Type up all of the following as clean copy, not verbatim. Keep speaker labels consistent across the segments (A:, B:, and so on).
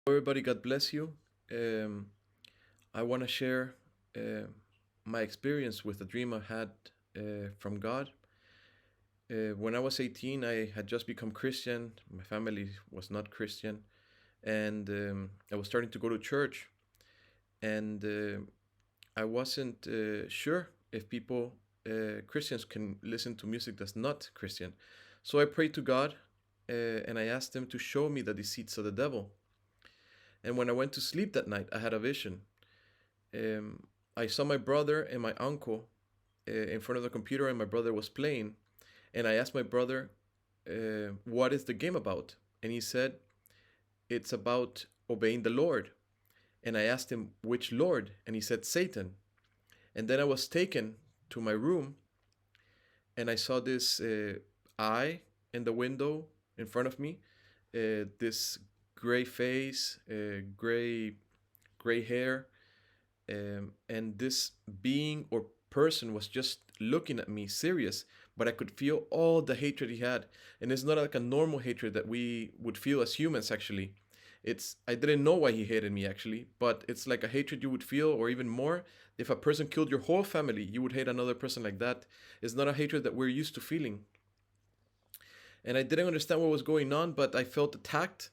A: Everybody, God bless you. Um, I want to share uh, my experience with a dream I had from God. When I was 18, I had just become Christian. My family was not Christian, and I was starting to go to church. And I wasn't sure if Christians, can listen to music that's not Christian. So I prayed to God, and I asked Him to show me the deceits of the devil. And when I went to sleep that night, I had a vision. Um, I saw my brother and my uncle in front of the computer, and my brother was playing. And I asked my brother, "What is the game about?" And he said, "It's about obeying the Lord." And I asked him, "Which Lord?" And he said, "Satan." And then I was taken to my room, and I saw this eye in the window in front of me, this gray face, gray hair, and this being or person was just looking at me serious, but I could feel all the hatred he had. And it's not like a normal hatred that we would feel as humans. Actually, it's I didn't know why he hated me, actually, but it's like a hatred you would feel, or even more, if a person killed your whole family, you would hate another person like that. It's not a hatred that we're used to feeling. And I didn't understand what was going on, but I felt attacked,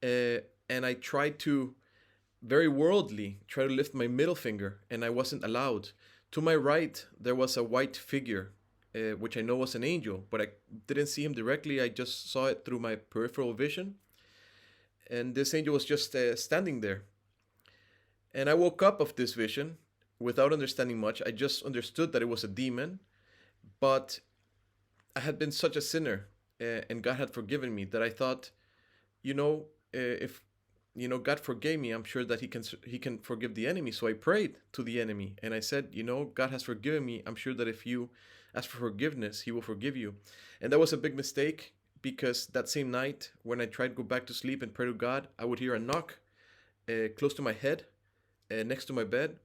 A: and I tried to, very worldly, try to lift my middle finger, and I wasn't allowed. To my right, there was a white figure, which I know was an angel, but I didn't see him directly. I just saw it through my peripheral vision. And this angel was just standing there. And I woke up of this vision without understanding much. I just understood that it was a demon, but I had been such a sinner, and God had forgiven me, that I thought, if God forgave me, I'm sure that he can forgive the enemy. So I prayed to the enemy, and I said, God has forgiven me. I'm sure that if you ask for forgiveness, he will forgive you. And that was a big mistake, because that same night, when I tried to go back to sleep and pray to God, I would hear a knock close to my head, next to my bed.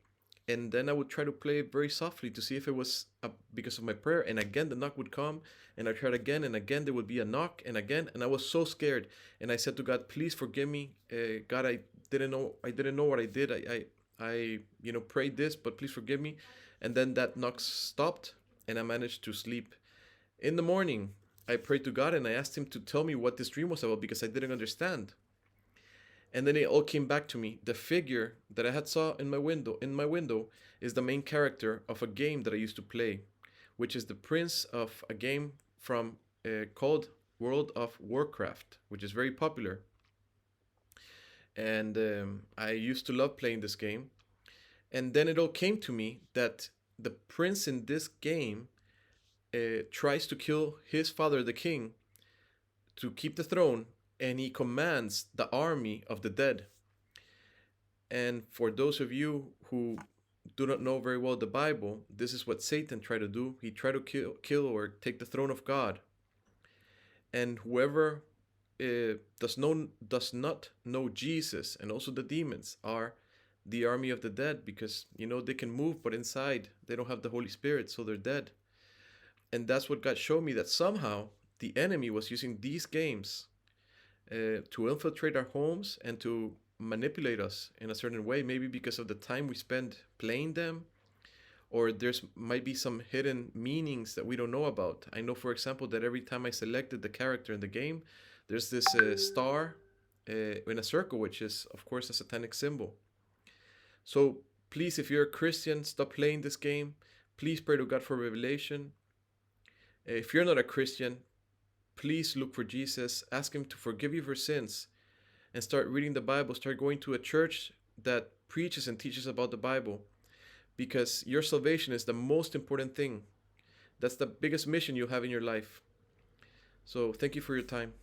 A: And then I would try to play very softly to see if it was because of my prayer. And again, the knock would come, and I tried again, and again there would be a knock, and again, and I was so scared. And I said to God, "Please forgive me, God. I didn't know what I did. I prayed this, but please forgive me." And then that knock stopped, and I managed to sleep. In the morning, I prayed to God, and I asked Him to tell me what this dream was about, because I didn't understand. And then it all came back to me. The figure that I had saw in my window is the main character of a game that I used to play, which is the prince of a game from called World of Warcraft, which is very popular. And I used to love playing this game. And then it all came to me that the prince in this game tries to kill his father, the king, to keep the throne, and he commands the army of the dead. And for those of you who do not know very well the Bible, this is what Satan tried to do. He tried to kill or take the throne of God. And whoever does not know Jesus, and also the demons, are the army of the dead, because they can move, but inside they don't have the Holy Spirit, so they're dead. And that's what God showed me, that somehow the enemy was using these games to infiltrate our homes and to manipulate us in a certain way, maybe because of the time we spend playing them, or there's might be some hidden meanings that we don't know about. I know, for example, that every time I selected the character in the game, there's this star in a circle, which is, of course, a satanic symbol. So please, if you're a Christian, stop playing this game. Please pray to God for revelation. If you're not a Christian, please look for Jesus, ask Him to forgive you for sins, and start reading the Bible. Start going to a church that preaches and teaches about the Bible, because your salvation is the most important thing. That's the biggest mission you have in your life. So thank you for your time.